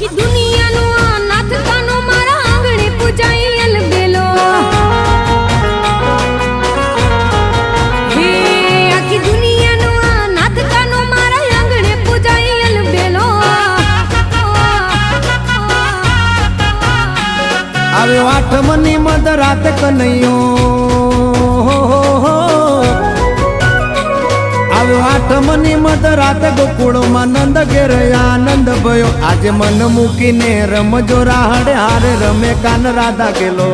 આખી દુનિયાનો નાથ કાનો મારા આંગણે પૂજાઈ અલબેલો હે આખી દુનિયાનો નાથ કાનો મારા આંગણે પૂજાઈ અલબેલો આવ્યો આઠમની મધ રાત કનૈયો આવ્યો આઠમની મધ રાત ગોકુળમાં નંદ ઘેર આનંદ ભયો આજે મન મૂકીને રમજો રાહડે હારે રમે કાન રાધા ગેલો